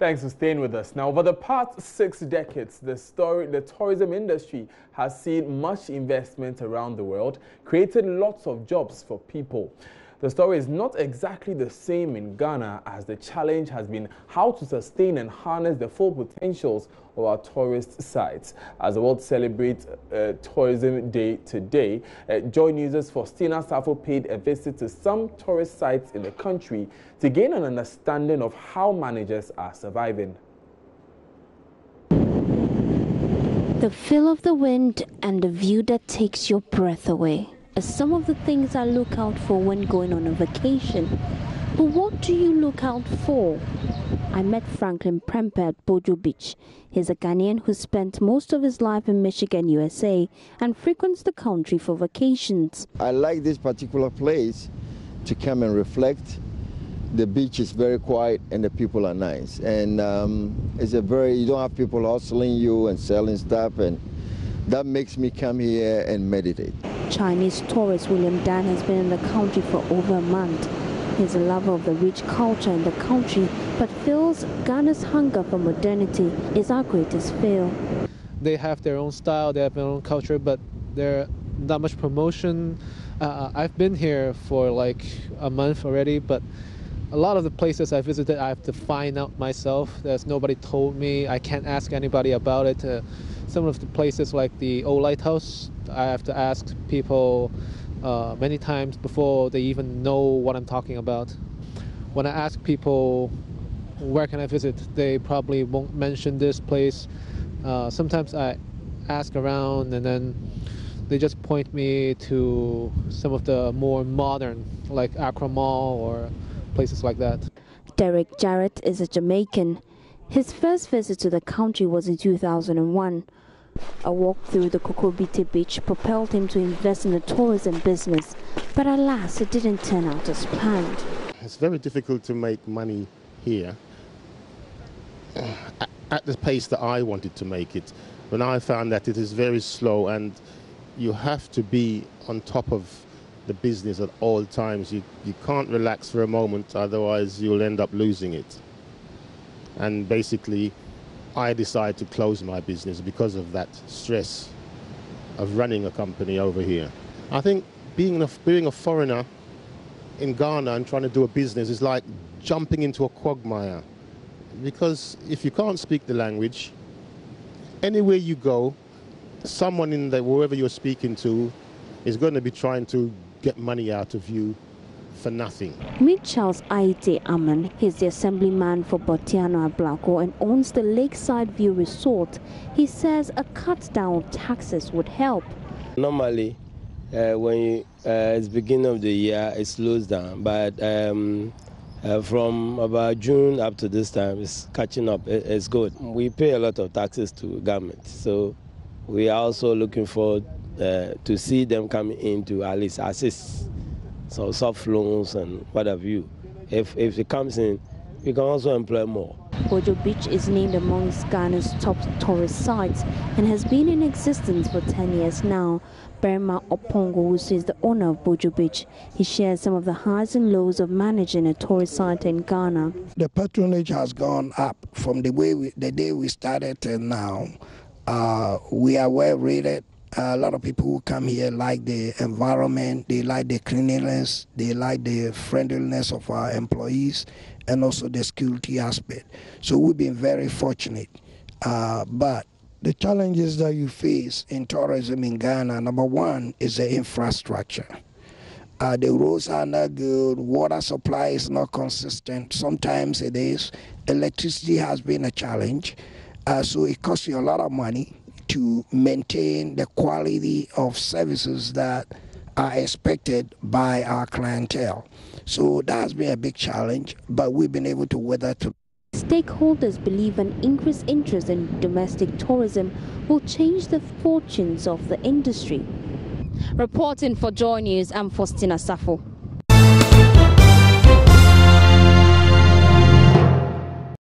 Thanks for staying with us. Now, over the past 6 decades, the tourism industry has seen much investment around the world, created lots of jobs for people. The story is not exactly the same in Ghana, as the challenge has been how to sustain and harness the full potentials of our tourist sites. As the world celebrates Tourism Day today, Joy News' Faustina Safo paid a visit to some tourist sites in the country to gain an understanding of how managers are surviving. The feel of the wind and the view that takes your breath away are some of the things I look out for when going on a vacation. But what do you look out for? I met Franklin Prempeh at Bojo Beach. He's a Ghanaian who spent most of his life in Michigan, USA, and frequents the country for vacations. I like this particular place to come and reflect. The beach is very quiet and the people are nice. And you don't have people hustling you and selling stuff, and that makes me come here and meditate. Chinese tourist William Dan has been in the country for over a month. He's a lover of the rich culture in the country, but feels Ghana's hunger for modernity is our greatest fail. They have their own style, they have their own culture, but there's not much promotion. I've been here for like a month already, but a lot of the places I visited, I have to find out myself. There's nobody told me. I can't ask anybody about it. Some of the places like the Old Lighthouse, I have to ask people many times before they even know what I'm talking about. When I ask people where can I visit, they probably won't mention this place. Sometimes I ask around and then they just point me to some of the more modern, like Accra Mall or places like that. Derek Jarrett is a Jamaican. His first visit to the country was in 2001. A walk through the Kokobite beach propelled him to invest in the tourism business, but alas, it didn't turn out as planned. It's very difficult to make money here at the pace that I wanted to make it. When I found that it is very slow and you have to be on top of the business at all times. You can't relax for a moment, otherwise you'll end up losing it. And basically, I decided to close my business because of that stress of running a company over here. I think being a foreigner in Ghana and trying to do a business is like jumping into a quagmire. Because if you can't speak the language, anywhere you go, someone wherever you're speaking to is going to be trying to get money out of you for nothing. Meet Charles Aite Aman. He's the assemblyman for Botiano Ablako and owns the Lakeside View Resort. He says a cut down of taxes would help. Normally, when it's beginning of the year, it slows down, but from about June up to this time, it's catching up. It's good. We pay a lot of taxes to government, so we are also looking forward to see them coming in to at least assist. So soft loans and what have you. If it comes in, we can also employ more. Bojo Beach is named amongst Ghana's top tourist sites and has been in existence for 10 years now. Berma Opongo, who is the owner of Bojo Beach, he shares some of the highs and lows of managing a tourist site in Ghana. The patronage has gone up from the day we started till now. We are well rated. A lot of people who come here like the environment, they like the cleanliness, they like the friendliness of our employees, and also the security aspect. So we've been very fortunate. But the challenges that you face in tourism in Ghana, number one is the infrastructure. The roads are not good, water supply is not consistent, sometimes it is. Electricity has been a challenge, so it costs you a lot of money to maintain the quality of services that are expected by our clientele. So that has been a big challenge, but we've been able to weather through. Stakeholders believe an increased interest in domestic tourism will change the fortunes of the industry. Reporting for Joy News, I'm Faustina Safo.